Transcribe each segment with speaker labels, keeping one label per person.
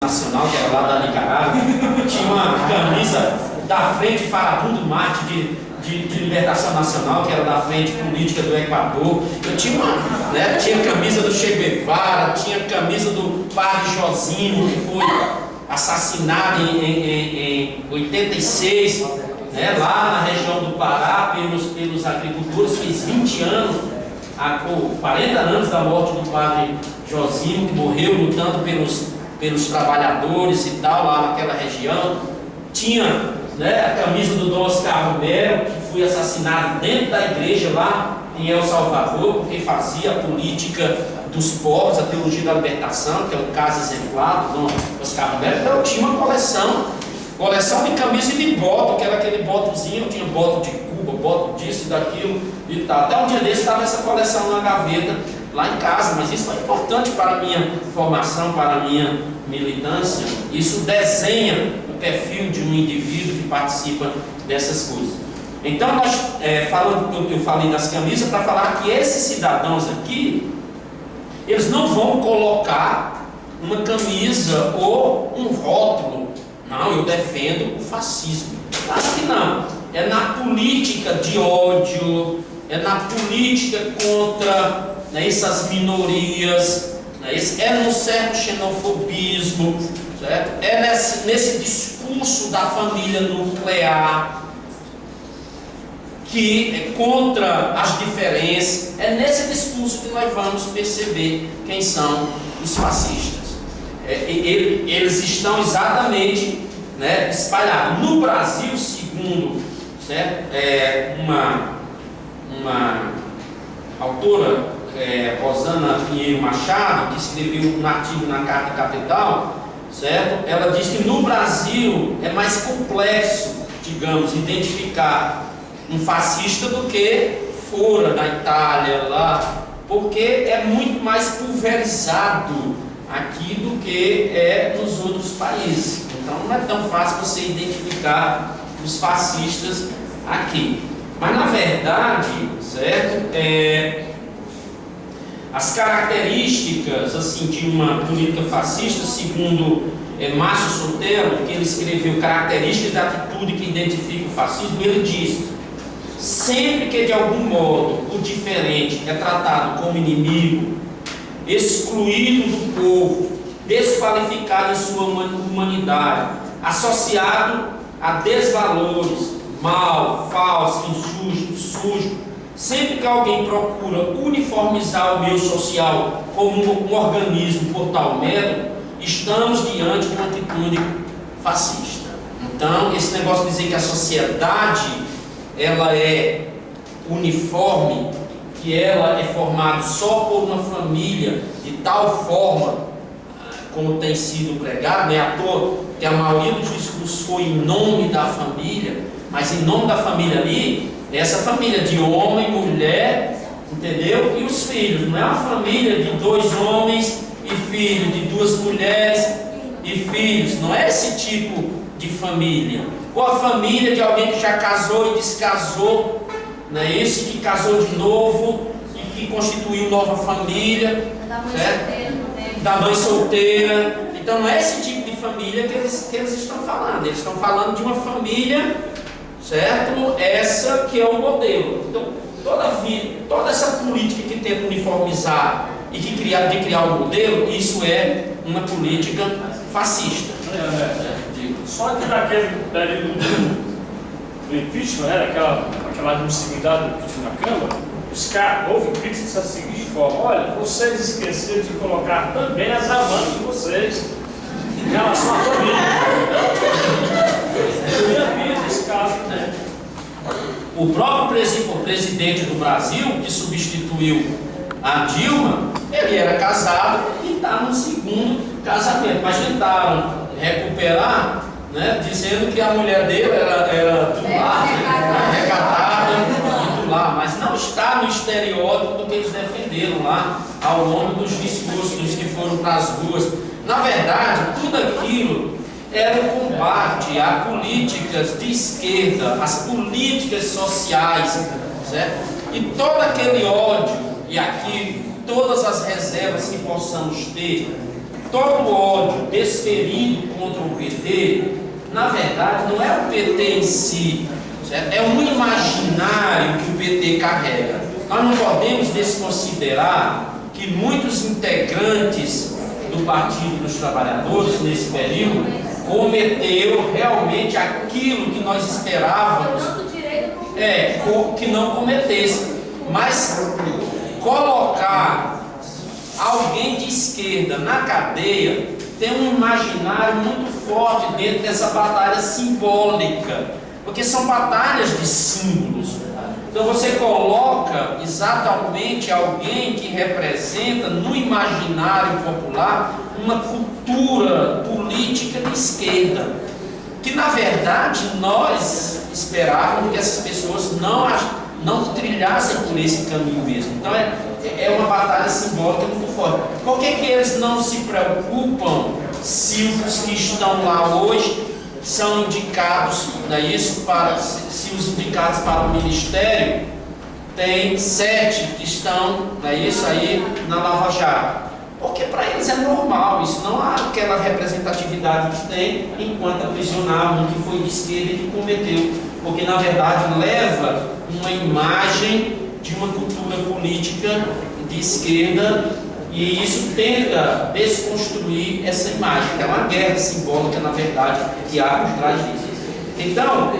Speaker 1: Nacional, que era lá da Nicarágua, tinha uma camisa da Frente Farabundo Marte de Libertação Nacional, que era da Frente Política do Equador. Eu tinha tinha camisa do Che Guevara, tinha camisa do padre Josimo, que foi assassinado em 86, lá na região do Pará, pelos agricultores. Fez 20 anos, 40 anos da morte do padre Josimo, que morreu lutando pelos trabalhadores e tal, lá naquela região. Tinha a camisa do Dom Oscar Romero, que foi assassinado dentro da igreja lá em El Salvador, porque fazia a política dos povos, a teologia da libertação, que é um caso exemplar do Dom Oscar Romero. Então eu tinha uma coleção de camisa e de boto, que era aquele botozinho. Eu tinha boto de Cuba, boto disso e daquilo e tal. Até um dia desse estava essa coleção na gaveta lá em casa, mas isso foi importante para a minha formação, para a minha militância. Isso desenha o perfil de um indivíduo que participa dessas coisas. Então eu falei das camisas para falar que esses cidadãos aqui, eles não vão colocar uma camisa ou um rótulo. Não, eu defendo o fascismo. Claro que não. É na política de ódio, é na política contra essas minorias, é num certo xenofobismo, certo? É nesse discurso da família nuclear, que é contra as diferenças. É nesse discurso que nós vamos perceber quem são os fascistas. Eles estão exatamente espalhados. No Brasil, segundo uma autora, Rosana Pinheiro Machado, que escreveu um artigo na Carta Capital, certo? Ela diz que no Brasil é mais complexo, digamos, identificar um fascista do que fora da Itália, lá, porque é muito mais pulverizado aqui do que é nos outros países. Então não é tão fácil você identificar os fascistas aqui. Mas na verdade, certo? As características assim, de uma política fascista, segundo Márcio Sotelo, que ele escreveu Características da Atitude que Identifica o Fascismo, ele diz: sempre que de algum modo o diferente é tratado como inimigo, excluído do povo, desqualificado em sua humanidade, associado a desvalores, mal, falso, injusto, sujo, sempre que alguém procura uniformizar o meio social como um organismo por tal método, estamos diante de uma atitude fascista. Então, esse negócio de dizer que a sociedade ela é uniforme, que ela é formada só por uma família, de tal forma como tem sido pregado, à toa que a maioria dos discursos foi em nome da família, mas em nome da família ali, essa família de homem, mulher, entendeu? E os filhos, não é uma família de 2 homens e filhos, de 2 mulheres e filhos, não é esse tipo de família. Ou a família de alguém que já casou e descasou, não é esse que casou de novo e que constituiu nova família, da mãe solteira. Então não é esse tipo de família que eles estão falando. Eles estão falando de uma família, certo? Essa que é o modelo. Então toda essa política que tenta uniformizar e de criar um modelo, isso é uma política fascista.
Speaker 2: Só que naquele período do impeachment, aquela admissibilidade do impeachment na Câmara, houve críticas da seguinte forma: olha, vocês esqueceram de colocar também as amantes de vocês em relação à família. Eu ia ver nesse caso, né?
Speaker 1: O próprio presidente do Brasil, que substituiu a Dilma, ele era casado e está no segundo casamento, mas tentaram recuperar, dizendo que a mulher dele era do lar, arregatada e do lar, mas não está no estereótipo do que eles defenderam lá ao longo dos discursos que foram para as ruas. Na verdade, tudo aquilo era um combate a políticas de esquerda, as políticas sociais, certo? E todo aquele ódio, e aqui todas as reservas que possamos ter todo ódio desferido contra o PT, na verdade, não é o PT em si, certo? É um imaginário que o PT carrega. Nós não podemos desconsiderar que muitos integrantes do Partido dos Trabalhadores, nesse período, cometeu realmente aquilo que nós esperávamos que não cometesse. Mas colocar alguém de esquerda na cadeia tem um imaginário muito forte dentro dessa batalha simbólica, porque são batalhas de símbolos. Então você coloca exatamente alguém que representa no imaginário popular uma cultura política de esquerda, que na verdade nós esperávamos que essas pessoas não trilhassem por esse caminho mesmo. Então é uma batalha simbólica muito forte. Por que eles não se preocupam se os que estão lá hoje são indicados, não é isso, se os indicados para o ministério tem 7 que estão, não é isso, aí na Lava Jato? Porque para eles é normal, isso não há aquela representatividade que tem enquanto aprisionavam que foi de esquerda e que cometeu, porque na verdade leva uma imagem de uma cultura política de esquerda, e isso tenta desconstruir essa imagem, que é uma guerra simbólica, na verdade, que há por trás disso. Então,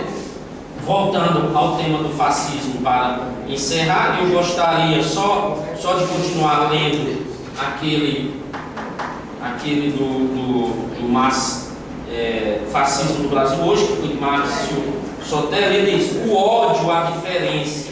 Speaker 1: voltando ao tema do fascismo para encerrar, eu gostaria só de continuar lendo aquele do fascismo no Brasil hoje, que foi de Márcio Sotelo. Ele diz: o ódio à diferença,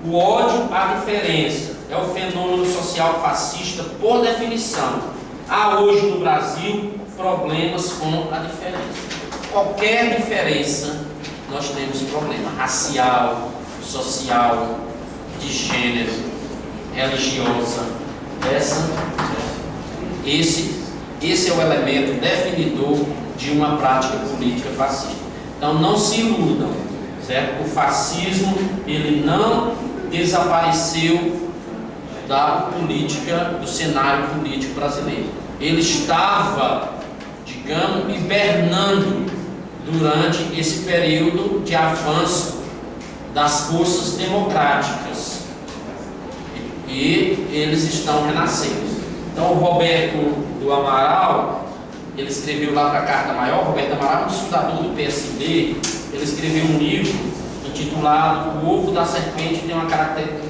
Speaker 1: o ódio à diferença é o fenômeno social fascista por definição. Há hoje no Brasil problemas com a diferença. Qualquer diferença nós temos problema racial, social, de gênero, religiosa. Esse é o elemento definidor de uma prática política fascista. Então não se iludam, certo? O fascismo, ele não desapareceu da política, do cenário político brasileiro. Ele estava, digamos, hibernando durante esse período de avanço das forças democráticas, e eles estão renascendo. Então o Roberto do Amaral, ele escreveu lá para a Carta Maior. Roberto Amaral é um fundador do PSD. Ele escreveu um livro intitulado O Ovo da Serpente tem uma característica,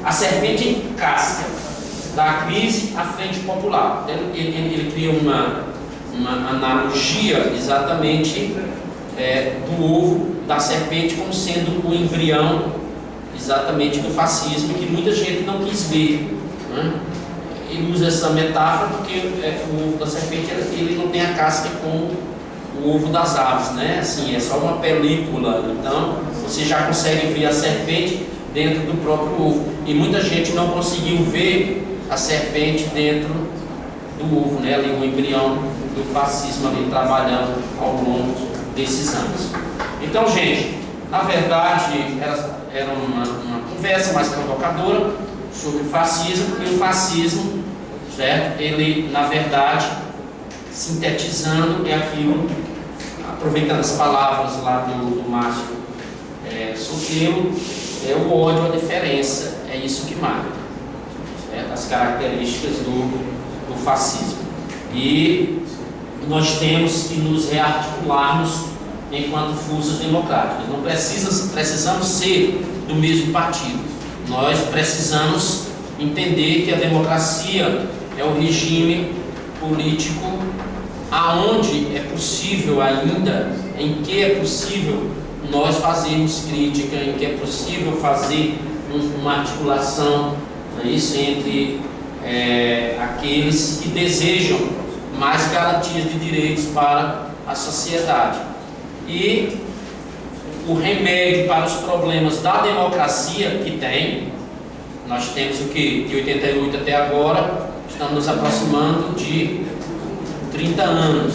Speaker 1: a serpente em casca, da crise à frente popular. Ele cria uma analogia exatamente do ovo da serpente como sendo o embrião exatamente do fascismo, que muita gente não quis ver, né? Ele usa essa metáfora porque o ovo da serpente ele não tem a casca como o ovo das aves, né? Assim, é só uma película. Então você já consegue ver a serpente dentro do próprio ovo, e muita gente não conseguiu ver a serpente dentro do ovo, né? Ali o embrião do fascismo ali trabalhando ao longo desses anos. Então, gente, na verdade era uma conversa mais provocadora sobre o fascismo, e o fascismo, certo? Ele, na verdade, sintetizando, é aquilo, aproveitando as palavras lá do Márcio Sotelo, é o ódio à diferença, é isso que marca, certo? As características do fascismo. E nós temos que nos rearticularmos enquanto forças democráticas. Não precisamos ser do mesmo partido. Nós precisamos entender que a democracia é o regime político aonde é possível ainda, em que é possível nós fazermos crítica, em que é possível fazer uma articulação, não é isso, entre aqueles que desejam mais garantias de direitos para a sociedade. E o remédio para os problemas da democracia que tem, nós temos o que? De 88 até agora, estamos nos aproximando de 30 anos.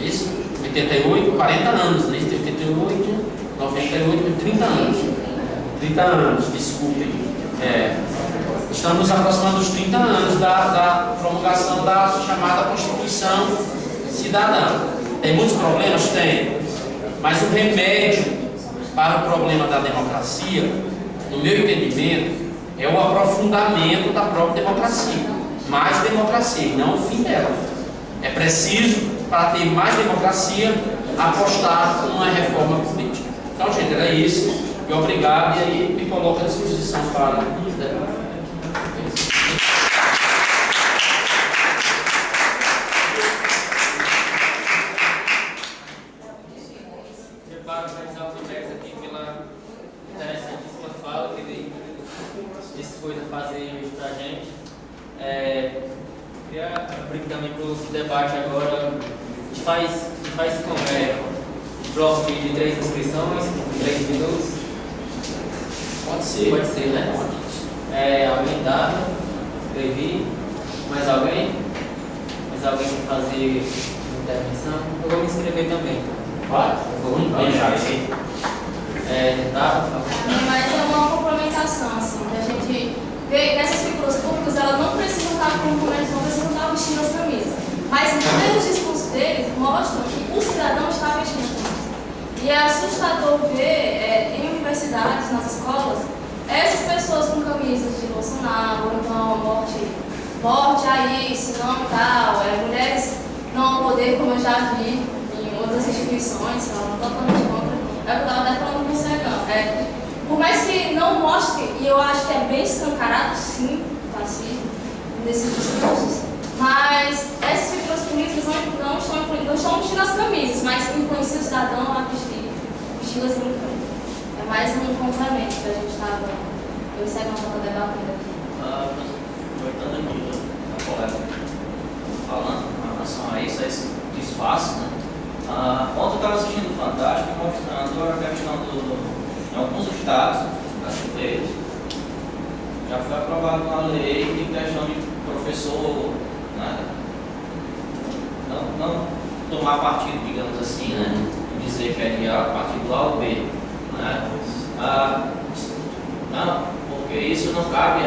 Speaker 1: É isso? 88, 40 anos, né? 88, 98, 30 anos. 30 anos, desculpem. Estamos nos aproximando dos 30 anos da promulgação da chamada Constituição Cidadã. Tem muitos problemas? Tem. Mas o remédio para o problema da democracia, no meu entendimento, é o aprofundamento da própria democracia. Mais democracia, e não o fim dela. É preciso, para ter mais democracia, apostar numa reforma política. Então, gente, era isso. E obrigado. E aí me coloco à disposição para os debates.
Speaker 3: Eu parabenizar o Roberto aqui pela interessantíssima fala que ele dispôs a fazer hoje para a gente. Queria abrir também para o debate agora. A gente faz bloco de 3 inscrições, 3 minutos.
Speaker 1: Pode ser.
Speaker 3: Pode ser, né? Alguém dá? Escrevi. Mais alguém? Mais alguém quer fazer uma intervenção? Eu vou me inscrever também.
Speaker 1: Vai?
Speaker 3: Vou me
Speaker 1: já sim.
Speaker 3: Tá?
Speaker 4: Mas é uma complementação, assim, que a gente vê que essas figuras públicas, elas não precisam estar com documentos, não precisam estar vestindo as camisas. Mas pelos discursos deles, mostram que o cidadão está vestindo a camisa. E é assustador ver em universidades, nas escolas, essas pessoas com camisas de Bolsonaro, ou então morte a isso, não tal, mulheres não ao poder, como eu já vi em outras instituições, falando totalmente contra. É o que eu estava até falando com o Sergão. Por mais que não mostre, e eu acho que é bem escancarado, sim, o fascismo, nesses discursos, mas essas figuras políticas não estão vestindo as camisas, mas influenciam o cidadão a vesti-las muito bem. É mais um complemento que a gente estava, eu e o Sergão estava debatendo aqui.
Speaker 5: Aproveitando aqui a colega falando em relação a isso, a esse espaço, né? Ontem eu estava assistindo o Fantástico mostrando a questão em alguns estados brasileiros já foi aprovado uma lei de questão de professor, né? Não tomar partido, digamos assim, né? Dizer que é de partido A ou B, né? Não, porque isso não cabe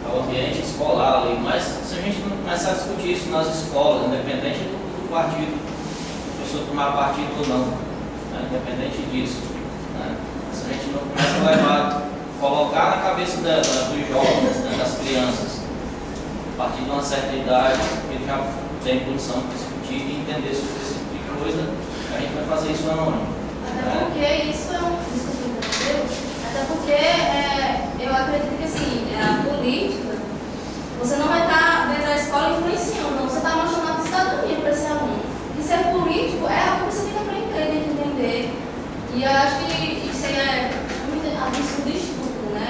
Speaker 5: ao ambiente escolar ali, mas se a gente não começar a discutir isso nas escolas, independente do partido, o professor tomar partido ou não, né? Independente disso, né? Se a gente não começa a colocar na cabeça dos jovens, né? Das crianças, a partir de uma certa idade, ele já tem condição de discutir e entender sobre esse tipo de coisa, a gente vai fazer isso anônimo.
Speaker 4: Até porque isso é até porque eu acredito que assim, a política, você não vai estar dentro da escola influenciando, não, você está mostrando a cidadania para esse aluno. E ser político é algo que você tem que aprender, tem que entender. E eu acho que isso aí é muito de estudo, né?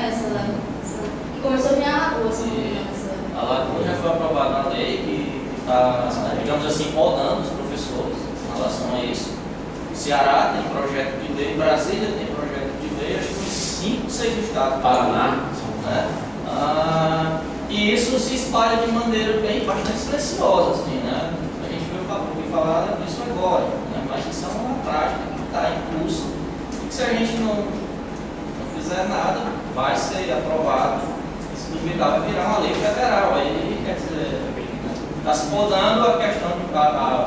Speaker 4: Que começou a vir a Lagoa,
Speaker 5: A Lagoa já foi aprovada uma lei que está, digamos assim, podando os professores em relação a isso. O Ceará tem projeto de lei, Brasília tem projeto de lei, acho que em 5, 6 estados.
Speaker 1: Paraná.
Speaker 5: Né? E isso se espalha de maneira bastante silenciosa, assim, né? A gente ouviu falar disso agora, né? Mas isso é uma prática que está em curso e que se a gente não fizer nada, vai ser aprovado, se duvidar vai virar uma lei federal. Aí, quer dizer, está se podando a questão de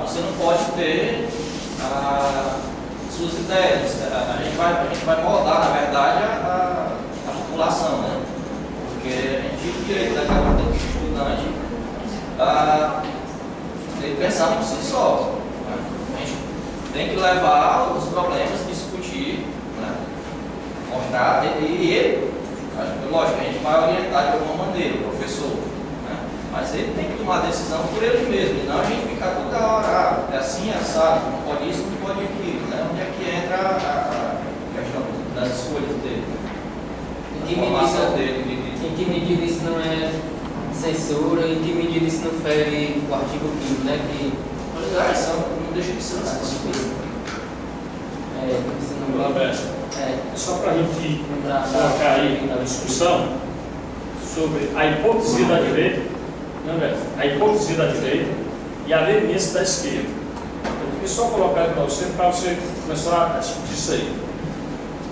Speaker 5: você não pode ter suas ideias. A gente vai moldar, na verdade, a população, né? Porque a gente tem o direito daquela estudante a pensar por si só. Né? A gente tem que levar os problemas, discutir, né? Mostrar, e ele, lógico, a gente vai orientar de alguma maneira o professor, né? Mas ele tem que tomar a decisão por ele mesmo, não a gente ficar toda hora, é assim, assado, não pode isso, não pode aquilo, né? Onde é que entra a questão das escolhas dele?
Speaker 3: Em que medida isso não é censura, em que medida isso não fere o artigo 5º, né? Que
Speaker 5: não deixa de ser uma censura.
Speaker 2: Só para a gente colocar aí na discussão sobre a hipocrisia da direita, a hipocrisia da direita e a leniência da esquerda. Eu queria só colocar para você começar a discutir isso aí.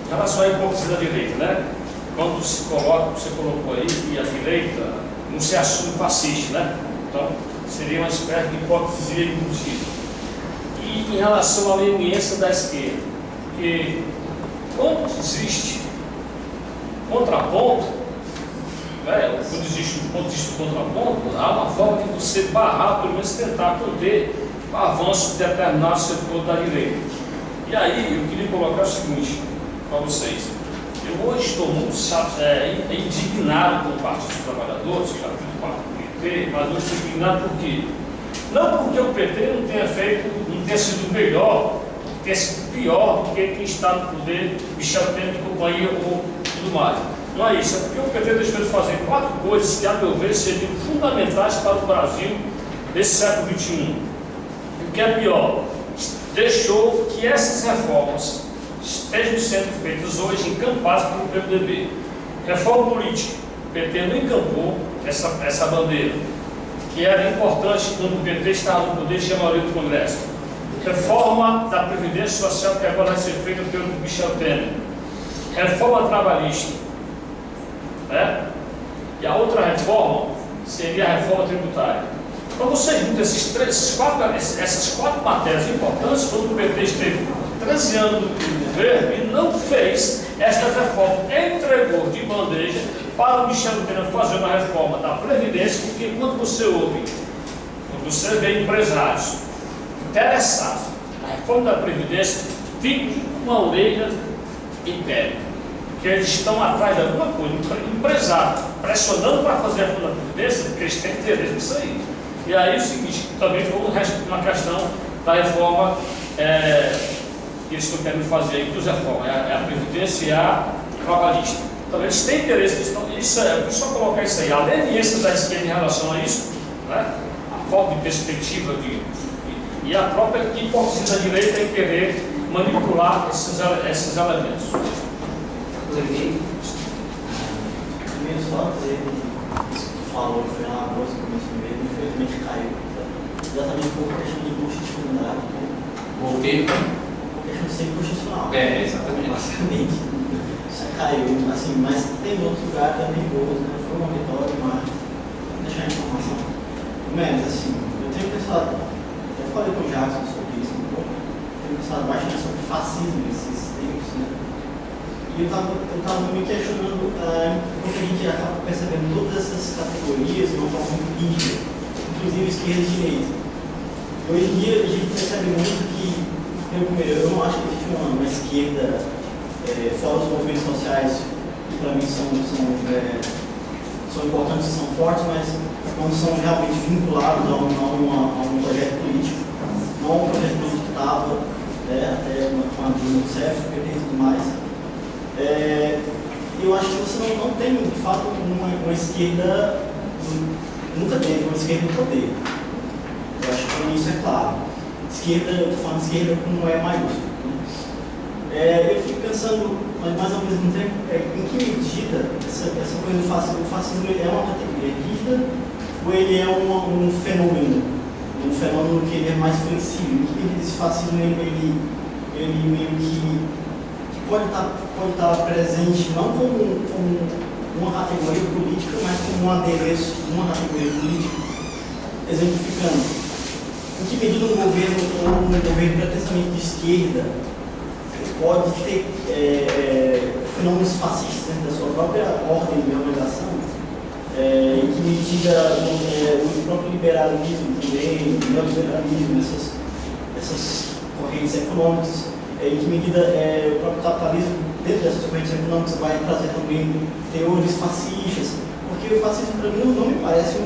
Speaker 2: Em relação à hipocrisia da direita, né? quando se coloca, você colocou aí, que a direita não se assume fascista, né? Então, seria uma espécie de hipocrisia embutida. E em relação à leniência da esquerda, porque quando existe contraponto, né, quando existe um ponto de vista contraponto, há uma forma de você barrar, pelo menos tentar conter o avanço de determinado setor da direita. E aí, eu queria colocar o seguinte para vocês. Eu hoje estou muito indignado com o Partido dos Trabalhadores, já fui do PT, mas eu estou indignado por quê? Não porque o PT não tenha sido melhor, tenha sido pior do que quem está no poder, Michel Temer e companhia ou tudo mais. Não é isso, é porque o PT deixou de fazer 4 coisas que, a meu ver, seriam fundamentais para o Brasil nesse século XXI. E o que é pior, deixou que essas reformas estejam sendo feitas hoje encampadas pelo PMDB. Reforma política, o PT não encampou essa bandeira, que era importante quando o PT estava no poder e tinha a maioria do Congresso. Reforma da Previdência Social, que agora vai ser feita pelo Michel Temer. Reforma trabalhista. Né? E a outra reforma seria a reforma tributária. Então você junta essas 4 matérias importantes, quando o PT esteve 13 anos no governo e não fez estas reformas, entregou de bandeja para o Michel Temer fazer uma reforma da Previdência, porque quando você vê empresários interessados na reforma da Previdência, ficam com uma orelha em pé, porque eles estão atrás de alguma coisa, empresário, pressionando para fazer a reforma da Previdência, porque eles têm interesse nisso aí. E aí o seguinte, também foi uma questão da reforma que eles estão querendo fazer aí, duas reformas, a Previdência e a trabalhista. Então eles têm interesse, só colocar isso aí, a leniência da esquerda em relação a isso, né? A falta de perspectiva e a própria hipocrisia da direita em querer manipular esses elementos.
Speaker 6: Primeiro só dizer que isso que tu falou foi uma coisa que eu mencionei, infelizmente caiu. Exatamente por questão de inconstitucionalidade.
Speaker 1: Por quê?
Speaker 6: Por questão de ser inconstitucional.
Speaker 1: Exatamente.
Speaker 6: Basicamente. Isso caiu, assim, mas tem outros lugares também boas, né? Foi uma vitória, mas vou deixar a informação. Mas, assim, eu tenho pensado, até falei com o Jackson sobre isso um pouco, tenho pensado bastante sobre fascismo nesses tempos, né? E eu estava me questionando como a gente acaba percebendo todas essas categorias de uma forma muito rígida, inclusive esquerda e direita. Hoje em dia a gente percebe muito que, eu não acho que existe uma esquerda fora os movimentos sociais, que para mim são importantes e são fortes, mas não são realmente vinculados a um projeto político, não a um projeto político que estava até com a Dilma Rousseff, PT e tudo mais. Eu acho que você não tem, de fato, uma esquerda, nunca teve uma esquerda no poder. Eu acho que isso é claro. Esquerda, eu estou falando esquerda como maiúsculo. Eu fico pensando, mas ao mesmo tempo, em que medida essa coisa do fascismo, o fascismo é uma categoria rígida ou ele é um fenômeno que ele é mais flexível? Em que medida esse fascismo ele meio que pode estar presente não como uma categoria política, mas como um adereço de uma categoria política? Exemplificando, em que medida um governo pretensamente de esquerda pode ter fenômenos fascistas dentro da sua própria ordem de organização, em que medida o próprio liberalismo também, o neoliberalismo, essas correntes econômicas, em que medida o próprio capitalismo, dentro dessas correntes econômicas, vai trazer também teores fascistas, porque o fascismo, para mim, não me parece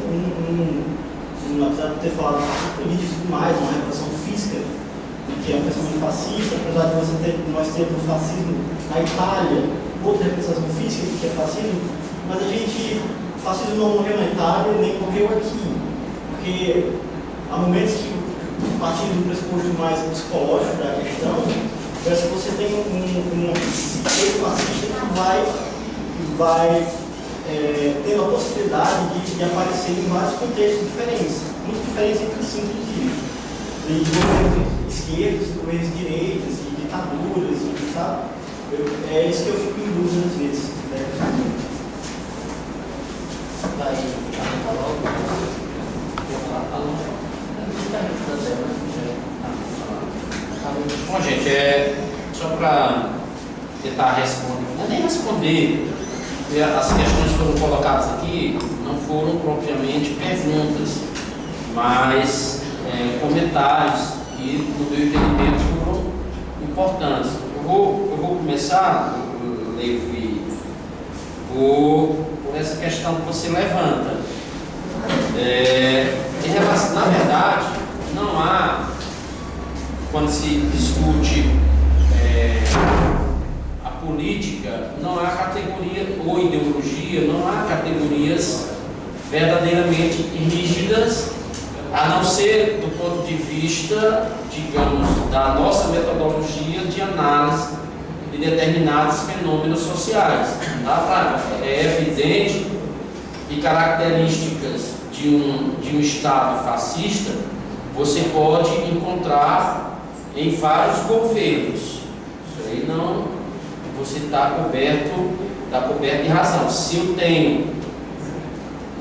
Speaker 6: apesar de ter falado de fascismo político e tudo mais, uma repressão física, que é uma pensamento fascista, apesar de nós termos fascismo na Itália, outra repressão física, que é fascismo, mas o fascismo não morreu na Itália, nem morreu aqui, porque há momentos que, partindo do pressuposto mais psicológico da questão, parece que você tem um fascista que vai ter a possibilidade de aparecer em vários contextos diferentes, muito diferentes entre si, inclusive. De governos esquerdos, de governos direitos, de ditaduras, sabe? É isso que eu fico em dúvida às vezes.
Speaker 3: Vai comentar logo? Vou falar logo.
Speaker 1: Bom, gente, só para tentar responder, não é nem responder, porque as questões que foram colocadas aqui não foram propriamente perguntas, mas comentários que, no meu entendimento, foram importantes. Eu vou começar, Levi, por essa questão que você levanta. Em relação, na verdade, não há, quando se discute a política, não há categoria ou ideologia, não há categorias verdadeiramente rígidas, a não ser do ponto de vista, digamos, da nossa metodologia de análise de determinados fenômenos sociais. É evidente que características de um Estado fascista você pode encontrar em vários governos. Isso aí não, você está coberto de razão. Se eu tenho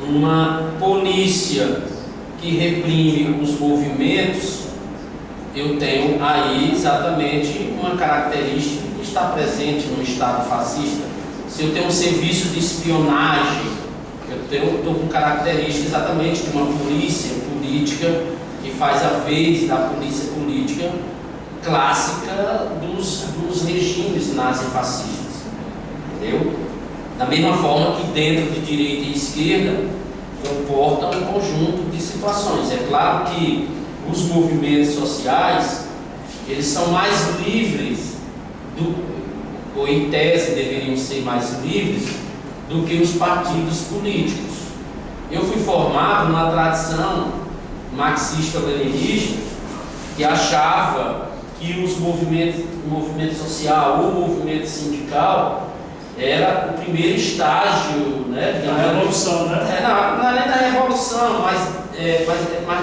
Speaker 1: uma polícia que reprime os movimentos, eu tenho aí exatamente uma característica que está presente no Estado fascista. Se eu tenho um serviço de espionagem, eu estou com característica exatamente de uma polícia política que faz a vez da polícia política clássica dos regimes nazifascistas, entendeu? Da mesma forma que dentro de direita e esquerda comporta um conjunto de situações. É claro que os movimentos sociais, eles são mais livres, ou em tese deveriam ser mais livres, do que os partidos políticos. Eu fui formado numa tradição marxista-leninista que achava que o movimento social ou o movimento sindical era o primeiro estágio, né,
Speaker 2: da revolução, né?
Speaker 1: Não é nem da revolução, mas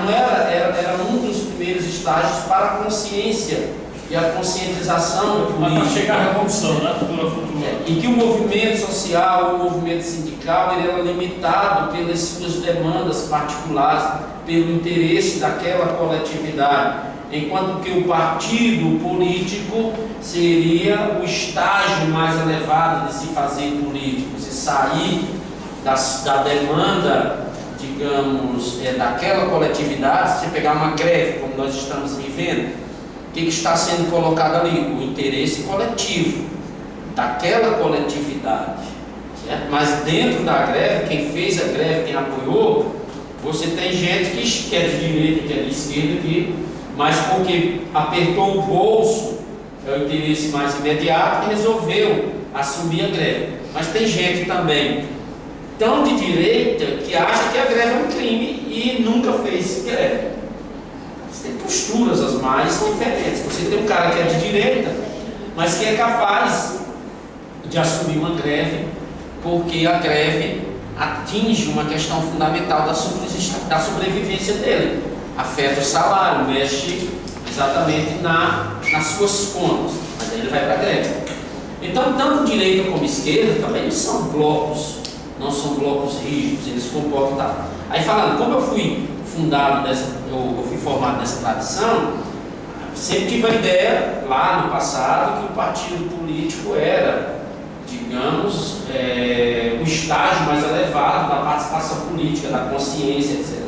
Speaker 1: não era um dos primeiros estágios para a consciência e a conscientização política.
Speaker 2: Mas para chegar à revolução, né? Futura.
Speaker 1: E que o movimento social, o movimento sindical, ele era limitado pelas suas demandas particulares, pelo interesse daquela coletividade, enquanto que o partido político seria o estágio mais elevado de se fazer político, se sair da demanda, digamos, daquela coletividade. Se você pegar uma greve, como nós estamos vivendo, o que está sendo colocado ali? O interesse coletivo daquela coletividade, certo? Mas dentro da greve, quem fez a greve, quem apoiou, você tem gente que é de direita, que é de esquerda, mas porque apertou o bolso, é o interesse mais imediato, e resolveu assumir a greve. Mas tem gente também tão de direita que acha que a greve é um crime e nunca fez greve. Você tem posturas as mais diferentes. Você tem um cara que é de direita, mas que é capaz de assumir uma greve, porque a greve atinge uma questão fundamental da sobrevivência dele. Afeta o salário, mexe exatamente nas suas contas, mas aí ele vai para a greve. Então, tanto direita como esquerda também não são blocos rígidos, eles comportam tal. Aí falando, como eu fui eu fui formado nessa tradição, sempre tive a ideia, lá no passado, que o partido político era, digamos, o estágio mais elevado da participação política, da consciência, etc.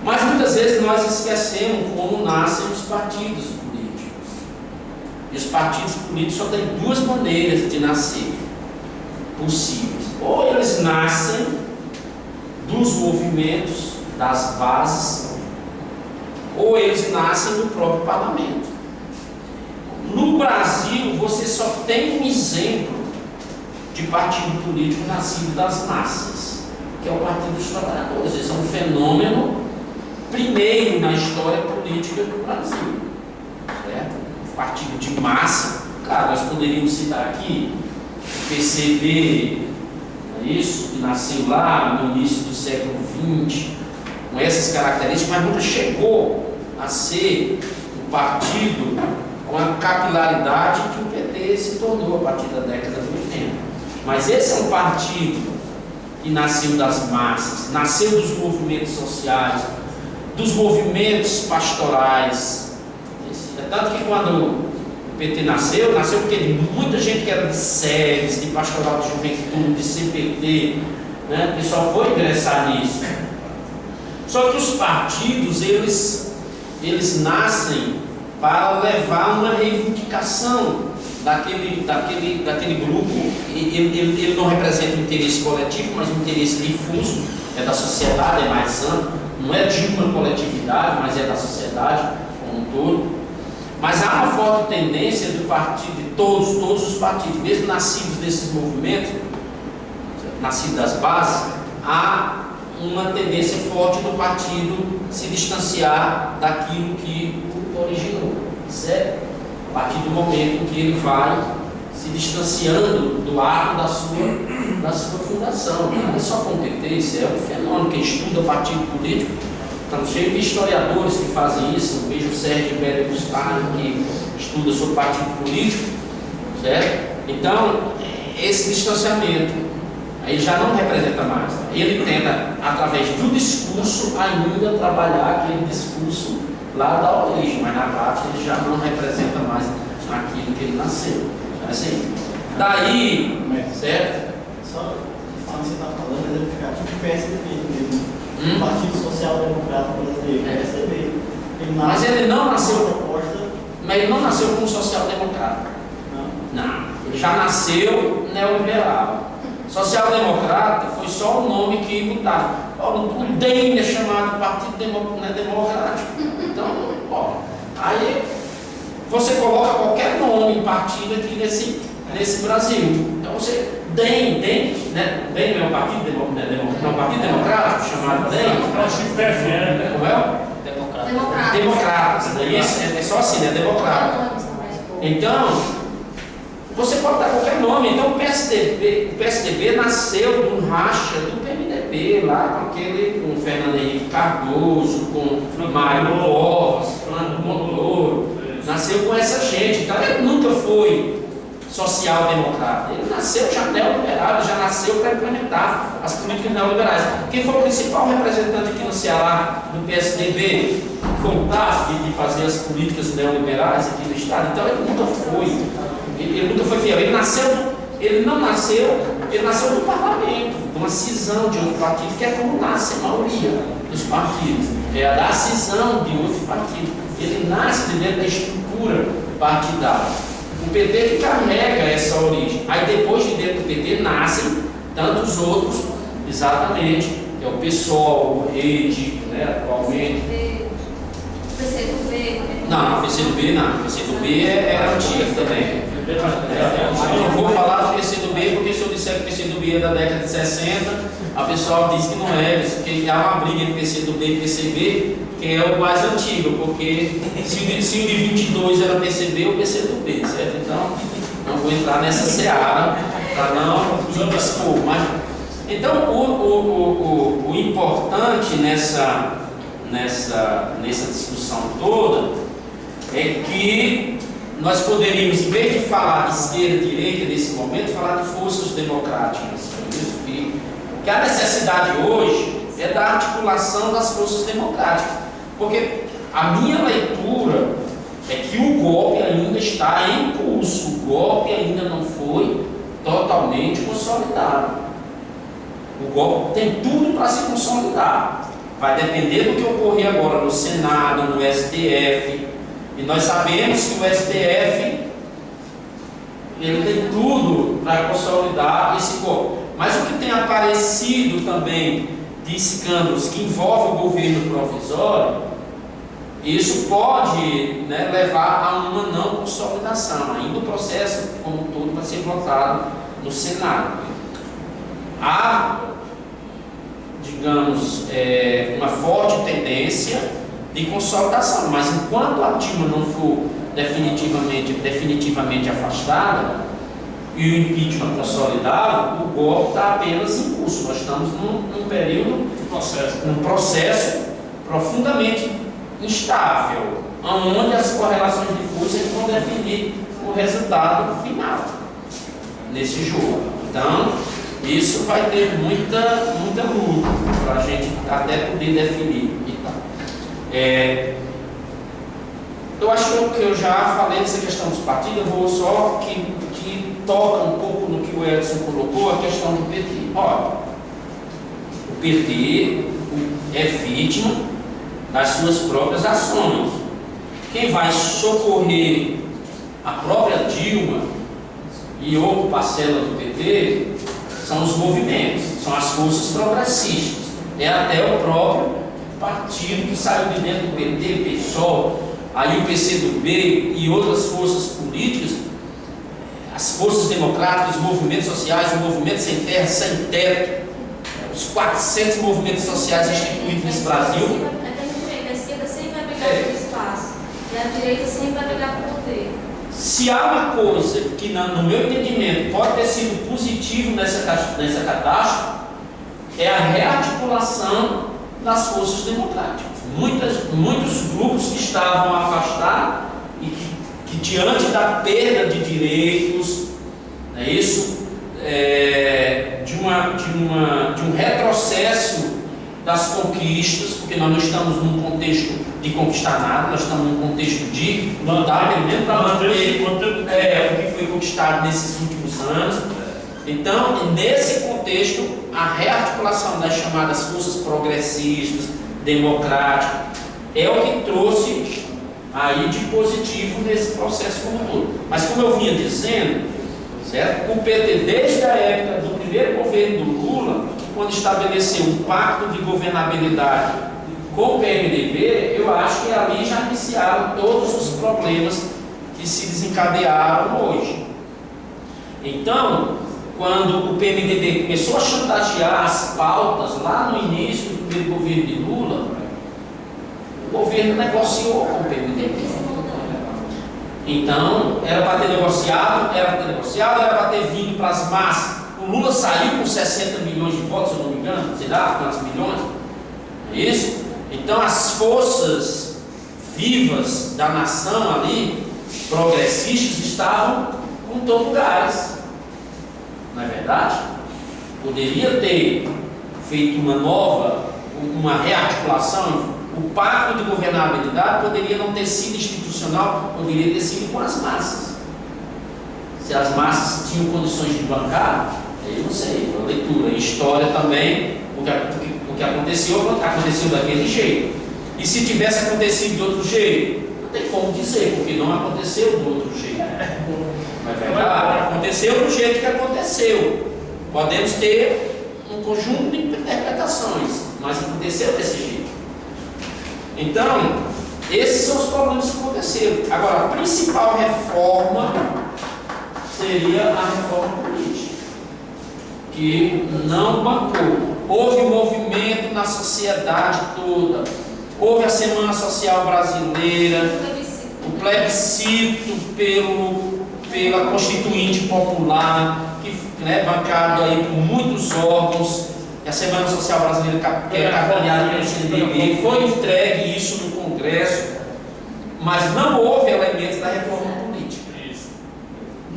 Speaker 1: Mas muitas vezes nós esquecemos como nascem os partidos políticos. E os partidos políticos só têm duas maneiras de nascer possíveis. Ou eles nascem dos movimentos, das bases, ou eles nascem no próprio parlamento. No Brasil, você só tem um exemplo de partido político nascido das massas, que é o Partido dos Trabalhadores. Esse é um fenômeno primeiro na história política do Brasil, certo? Um partido de massa. Claro, nós poderíamos citar aqui o PCB, não é isso? Que nasceu lá no início do século XX, com essas características, mas nunca chegou a ser um partido com a capilaridade que o PT se tornou a partir da década de 80. Mas esse é um partido que nasceu das massas, nasceu dos movimentos sociais, dos movimentos pastorais. É tanto que quando o PT nasceu porque muita gente que era de SEDES, de Pastoral de Juventude, de CPT, né? O pessoal foi ingressar nisso. Só que os partidos, eles nascem para levar uma reivindicação daquele grupo. Ele não representa o interesse coletivo, mas o interesse difuso, é da sociedade, é mais amplo, não é de uma coletividade, mas é da sociedade como um todo. Mas há uma forte tendência do partido, de todos os partidos, mesmo nascidos desses movimentos, nascidos das bases, há uma tendência forte do partido se distanciar daquilo que o originou, certo? A partir do momento que ele vai se distanciando do ato da sua fundação. Não é só com o PT, isso é um fenômeno. Quem estuda partido político, estamos cheios de historiadores que fazem isso. Eu vejo o Sérgio Ribeiro Gustavo, que estuda sobre partido político, certo? Então, esse distanciamento aí já não representa mais. Ele tenta, através do discurso, ainda trabalhar aquele discurso lá da origem, mas na prática ele já não representa mais aquilo que ele nasceu. Assim, daí, certo?
Speaker 6: Só falando que você está falando, mas eu vou ficar tipo PSDB mesmo. Partido Social Democrata Brasileiro, PSDB.
Speaker 1: Mas ele não nasceu.
Speaker 6: Proposta.
Speaker 1: Mas ele não nasceu como social-democrata. Não. Ele já nasceu neoliberal. Social-democrata foi só o nome que botaram. O DEM é chamado Partido Democrático. Então, aí você coloca qualquer nome, partido aqui nesse Brasil. Então você, DEM, né? DEM não é um partido democrático chamado DEM?
Speaker 2: É o Chico PFN, né?
Speaker 1: Como é? Democratas. Isso é só assim, né? Democrata. Então, você pode dar qualquer nome. Então o PSDB nasceu do racha do PMDB, lá com o Fernando Henrique Cardoso, com Mário Covas, Fernando Montoro. Nasceu com essa gente. Então ele nunca foi social-democrata. Ele nasceu já neoliberal, ele já nasceu para implementar as políticas neoliberais. Quem foi o principal representante aqui no Ceará do PSDB? Foi o Tasso de fazer as políticas neoliberais aqui no estado. Então ele nunca foi. Ele nunca foi fiel. Ele nasceu do parlamento, de uma cisão de outro partido, que é como nasce a maioria dos partidos. É a da cisão de outro partido. Ele nasce dentro da estrutura partidária. O PT que carrega essa origem. Aí depois de dentro do PT nascem tantos outros, exatamente, que é o PSOL, o Rede, né, atualmente.
Speaker 4: PCdoB.
Speaker 1: Não, PCdoB não. PCdoB é antigo também. Eu não vou falar do PCdoB porque se eu disser que o PCdoB é da década de 60, a pessoa diz que não é, porque há uma briga entre PCdoB e PCB, que é o mais antigo, porque se o de 22 era PCB ou PCdoB, certo? Então, não vou entrar nessa seara para não me dispor. Mas, então, o importante nessa discussão toda é que nós poderíamos, em vez de falar de esquerda e direita nesse momento, falar de forças democráticas. Que a necessidade hoje é da articulação das forças democráticas. Porque a minha leitura é que o golpe ainda está em curso, o golpe ainda não foi totalmente consolidado. O golpe tem tudo para se consolidar. Vai depender do que ocorrer agora no Senado, no STF. E nós sabemos que o STF ele tem tudo para consolidar esse golpe. Mas o que tem aparecido também de escândalos que envolvem o governo provisório, isso pode, né, levar a uma não consolidação. Ainda o processo como um todo vai ser votado no Senado. Há, digamos, uma forte tendência de consolidação, mas enquanto a Dilma não for definitivamente afastada e o impeachment consolidado, o golpe está apenas em curso. Nós estamos num período, num processo profundamente instável, onde as correlações de força vão definir o resultado final nesse jogo. Então, isso vai ter muita luta para a gente até poder definir e tal. Eu acho que eu já falei dessa questão dos partidos, eu vou só que toca um pouco no que o Edson colocou, a questão do PT. Olha, o PT é vítima das suas próprias ações. Quem vai socorrer a própria Dilma e outra parcela do PT são os movimentos, são as forças progressistas. É até o próprio partido que saiu de dentro do PT, PSOL, aí o PCdoB e outras forças políticas, as forças democráticas, os movimentos sociais, o movimento sem terra, sem teto, os 400 movimentos sociais instituídos nesse Brasil.
Speaker 4: A esquerda sempre vai pegar pelo espaço e a direita sempre vai pegar pelo poder.
Speaker 1: Se há uma coisa que, no meu entendimento, pode ter sido positivo nessa catástrofe, é a rearticulação das forças democráticas. Muitos grupos que estavam afastados e que diante da perda de direitos, de um retrocesso das conquistas, porque nós não estamos num contexto de conquistar nada, nós estamos num contexto de lutar mesmo para manter o que foi conquistado nesses últimos anos. Então, nesse contexto, a rearticulação das chamadas forças progressistas, democráticas, é o que trouxe aí de positivo nesse processo como um todo. Mas como eu vinha dizendo, certo? O PT, desde a época do primeiro governo do Lula, quando estabeleceu um pacto de governabilidade com o PMDB, eu acho que ali já iniciaram todos os problemas que se desencadearam hoje. Então, quando o PMDB começou a chantagear as pautas lá no início do primeiro governo de Lula, o governo negociou com o PMDB. Então, era para ter negociado, era para ter vindo para as massas. O Lula saiu com 60 milhões de votos, se eu não me engano, sei lá quantos milhões. É isso? Então, as forças vivas da nação ali, progressistas, estavam com todo o gás. Não é verdade? Poderia ter feito uma rearticulação. O pacto de governabilidade poderia não ter sido institucional, poderia ter sido com as massas. Se as massas tinham condições de bancar, eu não sei, a leitura, história também, o que aconteceu daquele jeito. E se tivesse acontecido de outro jeito, não tem como dizer, porque não aconteceu do outro jeito. Não é verdade? Aconteceu do jeito que aconteceu. Podemos ter um conjunto de interpretações, mas aconteceu desse jeito. Então, esses são os problemas que aconteceram. Agora, a principal reforma seria a reforma política, que não bancou. Houve um movimento na sociedade toda. Houve a Semana Social Brasileira, o plebiscito pela Constituinte Popular, que bancado aí por muitos órgãos. A Semana Social Brasileira, que é capitaneada pelo CNBB, foi entregue isso no Congresso, mas não houve elementos da reforma política.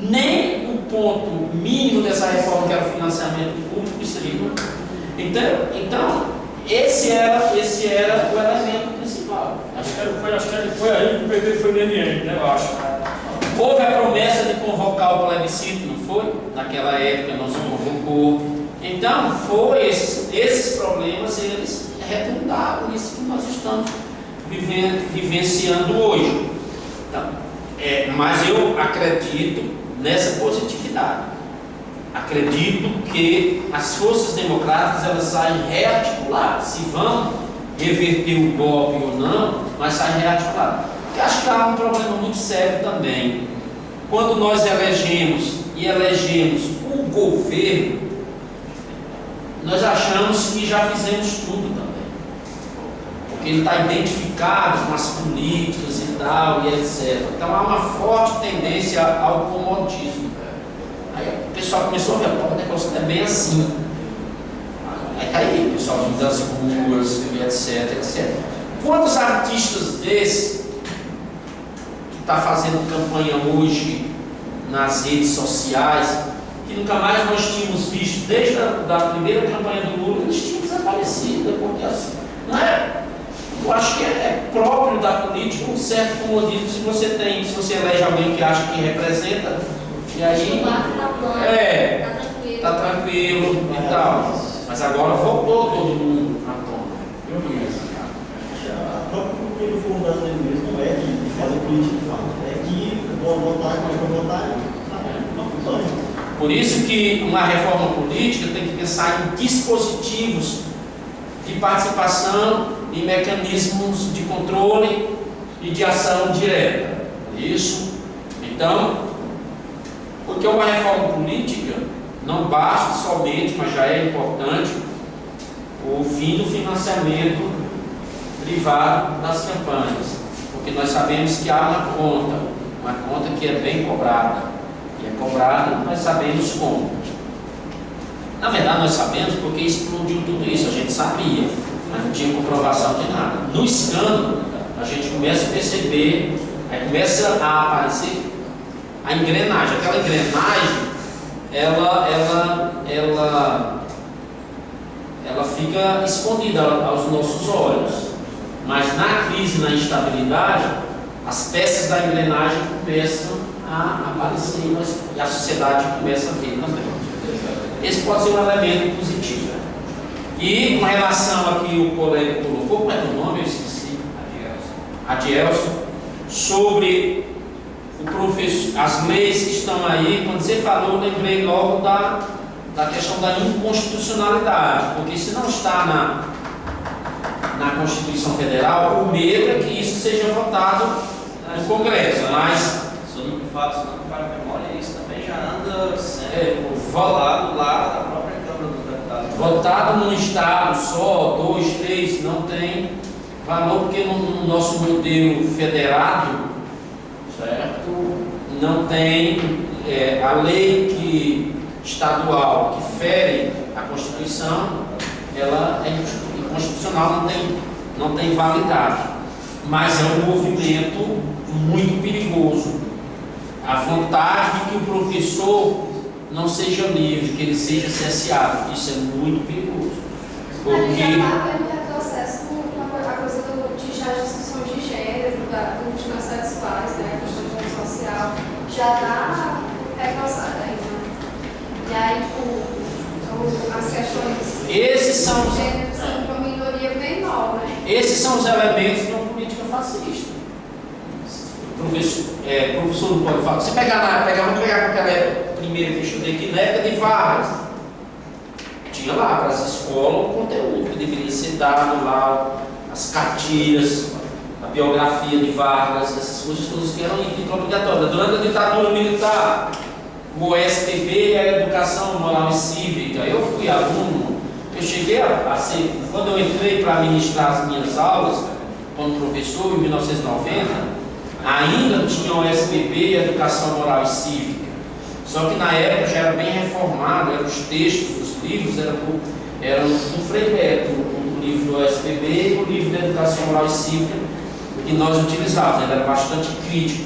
Speaker 1: Nem o ponto mínimo dessa reforma, que era o financiamento público, seria. Então esse era o elemento principal.
Speaker 2: Acho que foi aí que o PT foi leniente, né? Eu acho.
Speaker 1: Houve a promessa de convocar o plebiscito, não foi? Naquela época não se convocou. Então, esses problemas, eles redundaram nisso que nós estamos vivenciando hoje. Então, mas eu acredito nessa positividade. Acredito que as forças democráticas, elas saem rearticuladas. Se vão reverter o golpe ou não, mas saem rearticuladas. Porque acho que há um problema muito sério também. Quando nós elegemos o governo, nós achamos que já fizemos tudo também, porque ele está identificado com as políticas e tal, e etc. Então há uma forte tendência ao comodismo. Aí o pessoal começou a ver, o negócio não é bem assim. Aí está aí, o pessoal vindo das ruas, e etc, etc. Quantos artistas desses que estão fazendo campanha hoje nas redes sociais, que nunca mais nós tínhamos visto desde a primeira campanha do Lula, eles tinham desaparecido, porque assim, não é? Eu acho que é próprio da política um certo comodismo se você elege alguém que acha que representa, e aí tá tranquilo e tal. Mas agora voltou todo mundo à tona.
Speaker 6: A própria cultura do povo brasileiro mesmo não é de fazer política de fato, é que vou votar, como é que eu vou votar, não acompanho.
Speaker 1: Por isso que uma reforma política tem que pensar em dispositivos de participação e mecanismos de controle e de ação direta. Isso, então, porque uma reforma política não basta somente, mas já é importante, o fim do financiamento privado das campanhas, porque nós sabemos que há uma conta que é bem cobrada, e é cobrada, nós sabemos como. Na verdade, nós sabemos porque explodiu tudo isso, a gente sabia, mas não tinha comprovação de nada. No escândalo, a gente começa a perceber, aí começa a aparecer a engrenagem. Aquela engrenagem, ela fica escondida aos nossos olhos, mas na crise, na instabilidade, as peças da engrenagem começam a aparecer e a sociedade começa a ver também. Esse pode ser um elemento positivo. E com relação a que o colega colocou, como é que é o nome? Eu esqueci. Adielson. Sobre o professor, as leis que estão aí, quando você falou, eu lembrei logo da questão da inconstitucionalidade, porque se não está na Constituição Federal, o medo é que isso seja votado no Congresso, mas...
Speaker 5: Se eu não me falha a memória, isso também já anda sendo votado lá na própria Câmara dos Deputados.
Speaker 1: Votado num estado só, 2, 3, não tem valor, porque no nosso modelo federado, certo? Não tem a lei estadual que fere a Constituição, ela é inconstitucional, não tem validade. Mas é um movimento muito perigoso. A vontade de que o professor não seja livre, que ele seja cerceado, isso é muito perigoso.
Speaker 4: A gente já está vendo retrocesso a coisa de discussões de gênero, dos cansados pais, né, a questão de social, já está retroçada ainda. E aí, as questões
Speaker 1: Esses são
Speaker 4: de gênero são uma minoria bem nova, né?
Speaker 1: Esses são os elementos de uma política fascista. Professor não pode falar. Você vamos pegar com aquela primeira que eu estudei aqui, na época de Vargas. Tinha lá para as escolas o conteúdo que deveria ser dado lá, as cartilhas, a biografia de Vargas, essas coisas todas que eram obrigatórias. Durante a ditadura militar, o OSPB e a educação moral e cívica. Eu fui aluno, eu cheguei a ser, quando eu entrei para ministrar as minhas aulas, como professor, em 1990, ainda tinha o OSPB e a educação moral e cívica. Só que na época já era bem reformado, eram os textos, os livros eram do Frei Beto, o livro do OSPB e o livro da educação moral e cívica que nós utilizávamos, ele era bastante crítico.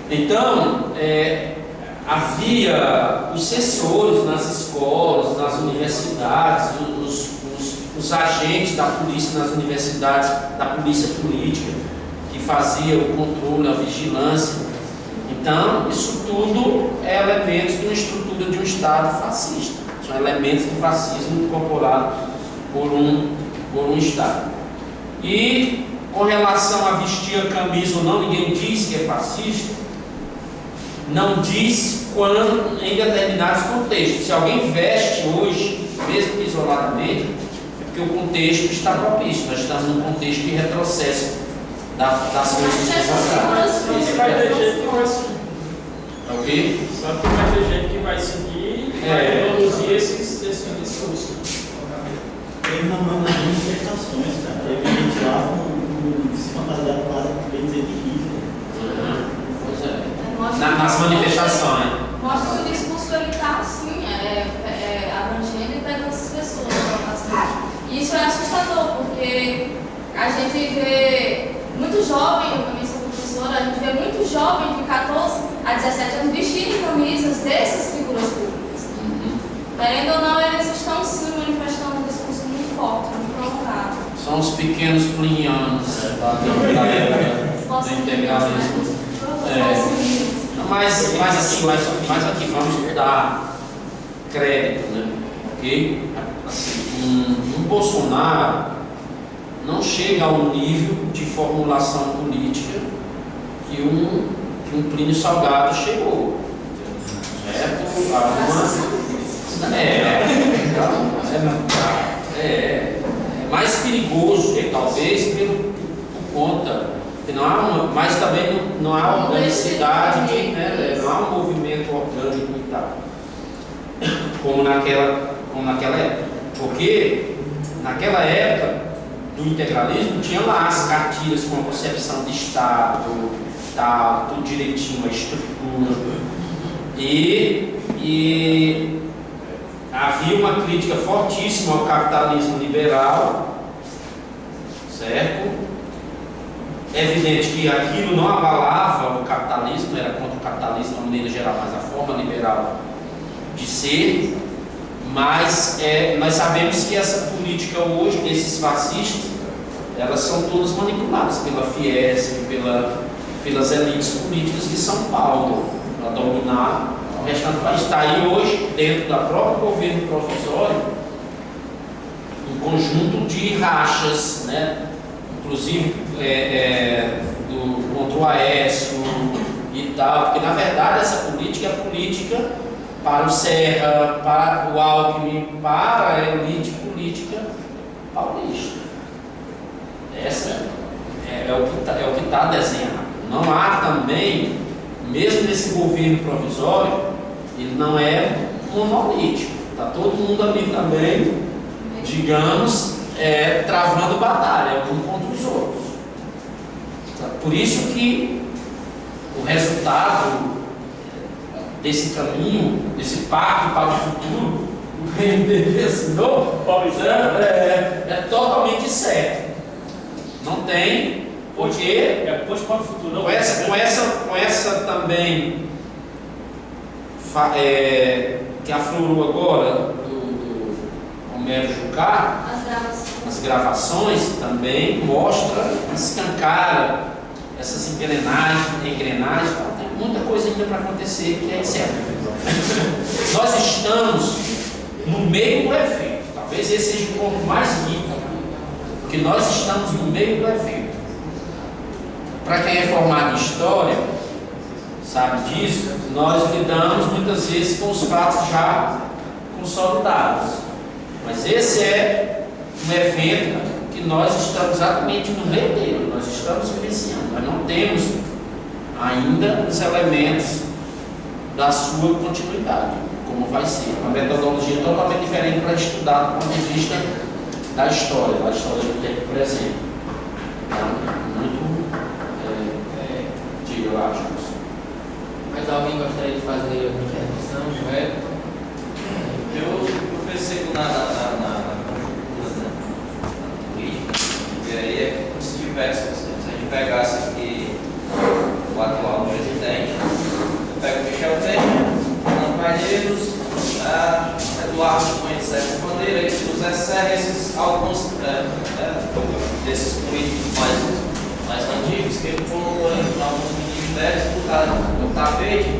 Speaker 1: Então, havia os censores nas escolas, nas universidades, os agentes da polícia nas universidades, da polícia política, que fazia o controle, a vigilância. Então, isso tudo é elementos de uma estrutura de um Estado fascista. São elementos do fascismo incorporados por um Estado. E, com relação a vestir a camisa ou não, ninguém diz que é fascista. Não diz quando, em determinados contextos. Se alguém veste hoje, mesmo que isoladamente, é porque o contexto está propício. Nós estamos num contexto de retrocesso das coisas que passaram.
Speaker 2: Isso vai ter gente que vai seguir.
Speaker 1: Ok?
Speaker 2: Só que vai ter gente que vai seguir e vai reproduzir esse discurso.
Speaker 6: Teve nas manifestações, cara. Teve gente lá com se fantasiado quase, bem dizer, de Hitler.
Speaker 1: Pois é. Nas manifestações.
Speaker 4: Mostra que o discurso ele está assim, abrangendo e pegando essas pessoas. E isso é assustador, porque a gente vê muito jovem, eu também sou professora, a gente vê muito jovem de 14 há 17 anos, vestirem camisas dessas figuras públicas. Querendo ou não, eles estão sim manifestando um discurso muito forte, muito provocado.
Speaker 1: São os pequenos plinianos da época do integralismo. Mas aqui vamos dar crédito, né? Ok? Assim, um Bolsonaro não chega ao nível de formulação política que um Plínio Salgado chegou. Certo? É mais perigoso, talvez, por conta, mas também não há organicidade, não há um movimento orgânico e tal, como naquela época. Porque naquela época do integralismo tinha lá as cartilhas com a concepção de Estado, tal, tudo direitinho, a estrutura. E havia uma crítica fortíssima ao capitalismo liberal, certo? É evidente que aquilo não abalava o capitalismo, era contra o capitalismo de uma maneira geral, mas a forma liberal de ser. Mas nós sabemos que essa política hoje, desses fascistas, elas são todas manipuladas pela Fiesp, pelas elites políticas de São Paulo, para dominar o restante do país. Está aí hoje, dentro do próprio governo provisório, um conjunto de rachas, né? Inclusive contra o Aécio e tal, porque na verdade essa política é a política para o Serra, para o Alckmin, para a elite política paulista. Essa é o que está desenhado. Não há também, mesmo nesse governo provisório, ele não é monolítico. Está todo mundo ali também, digamos, travando batalha um contra os outros. Por isso que o resultado desse caminho, desse pacto para o futuro, o PMDB assinou, é totalmente certo. Não tem, porque
Speaker 2: depois para o futuro, não.
Speaker 1: Com essa também que aflorou agora do Homero Jucá, as gravações também mostra, escancara essas engrenagens, tem muita coisa ainda para acontecer que é incerto. Nós estamos no meio do evento, talvez esse seja o ponto mais rico, porque nós estamos no meio do evento. Para quem é formado em história, sabe disso, nós lidamos muitas vezes com os fatos já consolidados, mas esse é um evento que nós estamos exatamente no meio dele, nós estamos vivenciando, nós não temos ainda os elementos da sua continuidade, como vai ser, uma metodologia totalmente diferente para estudar do ponto de vista da história do tempo presente. Então, diga lá, Júlio.
Speaker 3: Mas alguém gostaria de fazer uma intervenção, Joel?
Speaker 5: Eu percebo na política, e aí é como se tivesse, se a gente pegasse aqui o atual presidente, pega o Michel Temer, Fernando Medeiros, Eduardo Cunha Sérgio Bandeira, José Serra, alguns desses políticos mais antigos que ele colocou em alguns ministérios do tapete,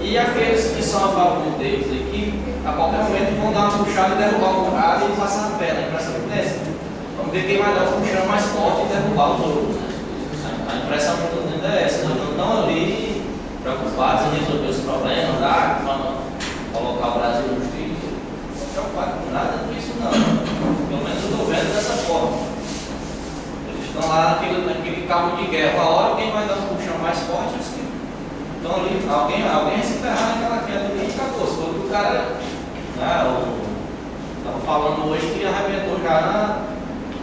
Speaker 5: e aqueles que são a favor deles aqui, a qualquer momento vão dar uma puxada e derrubar o cara e passar a perna, a impressão que desce. Vamos ver quem vai dar um puxão mais forte e derrubar os outros. Né? A impressão que eu estou tendo é essa, não estão ali preocupados em resolver os problemas, vamos colocar o Brasil no trilho. Não estou preocupado com nada disso, não. Pelo menos eu estou vendo dessa forma. Eles estão lá naquele cabo de guerra. Uma hora quem vai dar um puxão mais forte, os que estão ali, alguém vai se ferrar naquela queda ali e acabou. Se for o cara, estava falando hoje que arrebentou já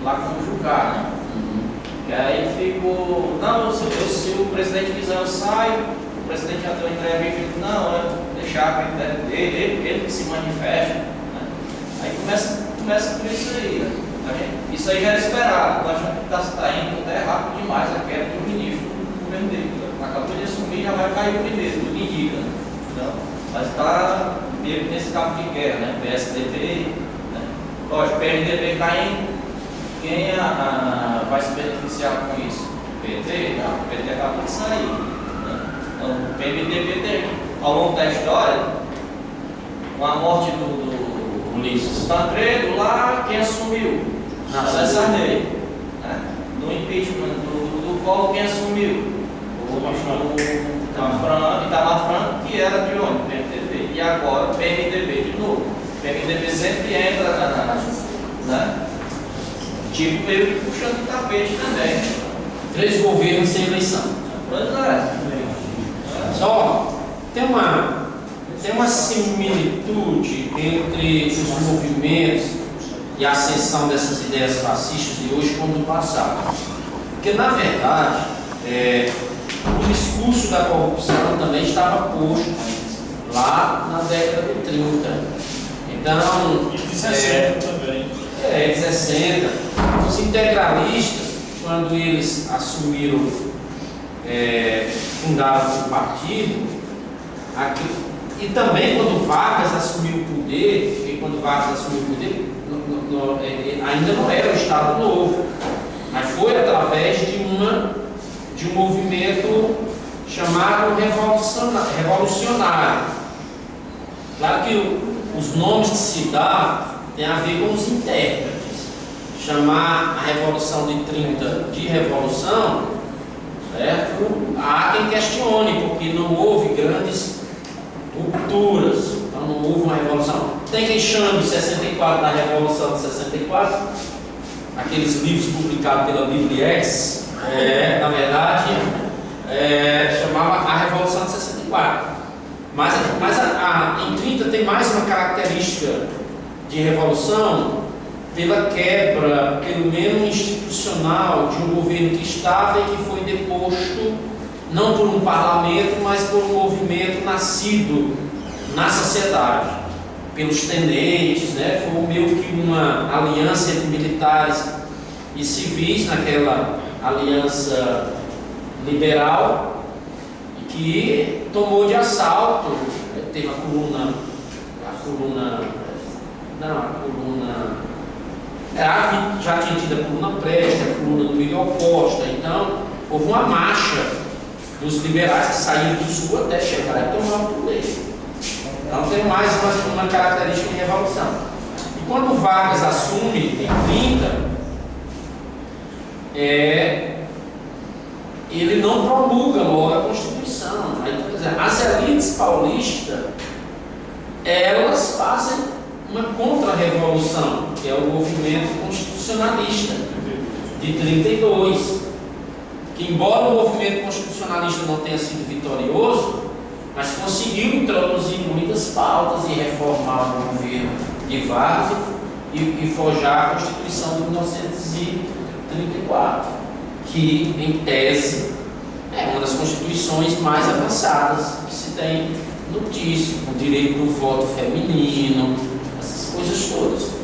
Speaker 5: lá com o Jucá, né? E aí ficou, não, se o presidente quiser eu saio, o presidente já deu entrevista e disse, não, deixar a critério dele, ele que se manifesta, né? Aí começa por isso aí, né? Isso aí já era esperado, nós achamos que está indo até rápido demais a queda do ministro do governo dele. Acabou de assumir, já vai cair o primeiro, do diga, né? Então, mas está meio que nesse cabo de guerra, né? PSDB, né? Lógico, o PMDB caindo, quem vai se beneficiar com isso? O PT? Não, o PT acabou de sair, né? Então, o PMDB tem, ao longo da história, com a morte do
Speaker 1: Ulisses
Speaker 5: Tancredo lá, quem assumiu? José Sarney, né? No impeachment do Collor, quem assumiu? Itamar Franco, que era de onde? PMDB. E agora o PMDB de novo. O PMDB sempre entra né? Tipo meio que puxando o tapete também.
Speaker 1: 3 governos sem eleição.
Speaker 5: Pois é.
Speaker 1: Só tem uma similitude entre os movimentos e a ascensão dessas ideias fascistas de hoje com o do passado. Porque, na verdade, o discurso da corrupção também estava posto lá na década de 30. Então,
Speaker 2: E de 60 também.
Speaker 1: de 60. Os integralistas, quando eles assumiram, fundaram o partido, e também quando Vargas assumiu o poder, porque quando Vargas assumiu o poder, ainda não era o Estado Novo, mas foi através de um movimento chamado revolucionário. Claro que os nomes que se dá tem a ver com os intérpretes. Chamar a Revolução de 30 de revolução, certo? Há quem questione, porque não houve grandes rupturas, então não houve uma revolução. Tem quem chame 64 da Revolução de 64, aqueles livros publicados pela Bibliex, na verdade, chamava a Revolução de 64. Mas em 30 tem mais uma característica de revolução pela quebra, pelo menos institucional, de um governo que estava e que foi deposto, não por um parlamento, mas por um movimento nascido na sociedade, pelos tenentes, né? Foi meio que uma aliança entre militares e civis, naquela aliança liberal, e que tomou de assalto, teve a coluna já tinha tido a coluna Prestes, a coluna do Miguel Costa. Então houve uma marcha dos liberais que saíram do sul até chegar e tomar o poder. Então tem mais uma característica de revolução. E quando Vargas assume em 30, ele não promulga logo a Constituição. Aí, por exemplo, as elites paulistas, elas fazem uma contra-revolução, que é o movimento constitucionalista de 32, que embora o movimento constitucionalista não tenha sido vitorioso, mas conseguiu introduzir muitas pautas e reformar o governo de Vargas e forjar a Constituição de 1934, que em tese é uma das constituições mais avançadas que se tem notícia, com o direito do voto feminino, essas coisas todas.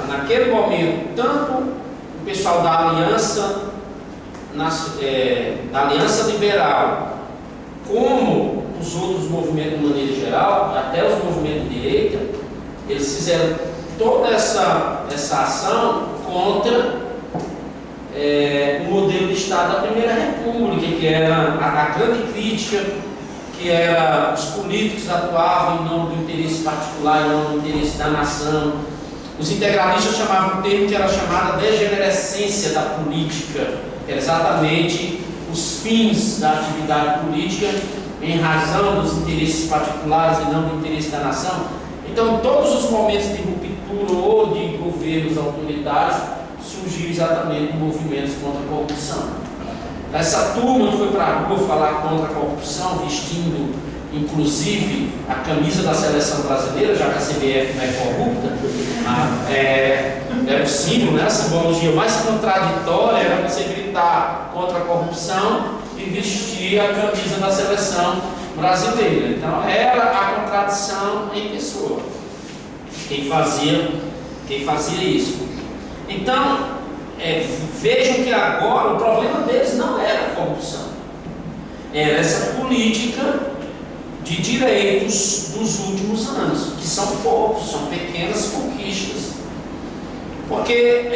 Speaker 1: Naquele momento, tanto o pessoal da Aliança Liberal, como os outros movimentos de maneira geral, até os movimentos de direita, eles fizeram toda essa ação contra o modelo de Estado da Primeira República, que era a grande crítica, que era os políticos atuavam em nome do interesse particular, em nome do interesse da nação. Os integralistas chamavam um termo que era chamado degenerescência da política, que era exatamente os fins da atividade política em razão dos interesses particulares e não do interesse da nação. Então, em todos os momentos de ruptura ou de governos autoritários, surgiu exatamente movimentos contra a corrupção. Essa turma que foi para a rua falar contra a corrupção, vestindo inclusive a camisa da seleção brasileira, já que a CBF não é corrupta, era o símbolo, né? A simbologia mais contraditória era você gritar contra a corrupção e vestir a camisa da seleção brasileira. Então era a contradição em pessoa quem fazia isso. Então vejam que agora o problema deles não era a corrupção, era essa política de direitos dos últimos anos, que são poucos, são pequenas conquistas. Porque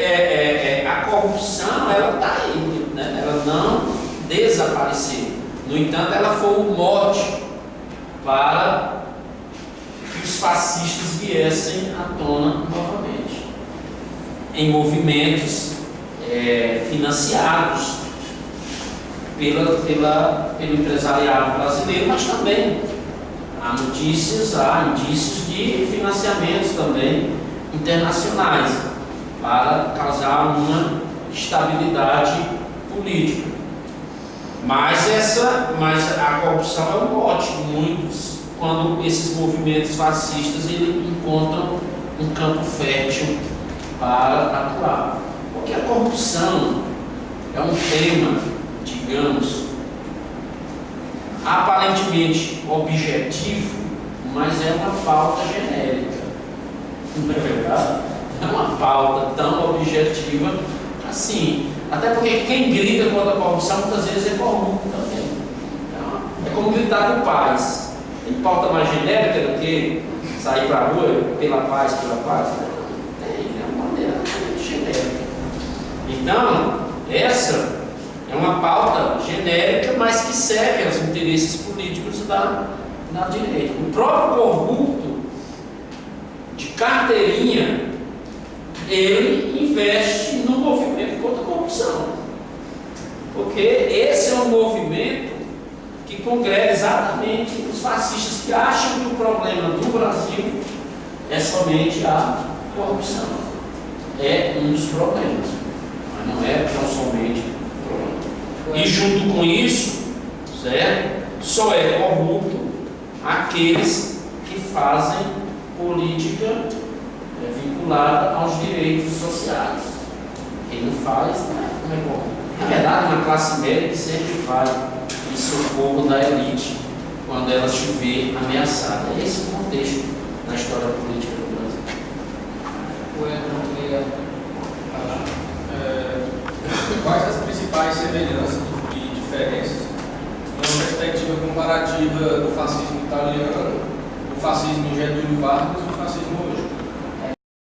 Speaker 1: a corrupção, ela está aí, né? Ela não desapareceu. No entanto, ela foi o mote para que os fascistas viessem à tona novamente, em movimentos financiados pelo empresariado brasileiro, mas também há indícios de financiamentos também internacionais para causar uma estabilidade política. Mas a corrupção é um mote de muitos, quando esses movimentos fascistas encontram um campo fértil para atuar. Porque a corrupção é um tema, digamos, aparentemente objetivo, mas é uma pauta genérica. Não é verdade? É uma pauta tão objetiva assim. Até porque quem grita contra a corrupção muitas vezes é corrupto também. Então, é como gritar por paz. Tem pauta mais genérica do que sair para a rua pela paz, pela paz? Não, tem, é uma maneira genérica. Então, essa é uma pauta genérica, mas que serve aos interesses políticos da direita. O próprio corrupto, de carteirinha, ele investe no movimento contra a corrupção. Porque esse é um movimento que congrega exatamente os fascistas que acham que o problema do Brasil é somente a corrupção. É um dos problemas, mas não é tão somente o problema. E junto com isso, certo? Só é corrupto aqueles que fazem política vinculada aos direitos sociais. Quem não faz, não é bom. Na verdade, uma classe média sempre vai em socorro da elite quando ela se vê ameaçada. Esse é o contexto da história política do Brasil.
Speaker 3: O Edson queria falar.
Speaker 7: Quais as principais semelhanças e diferenças na perspectiva comparativa do fascismo italiano, do fascismo em Getúlio Vargas e do fascismo hoje?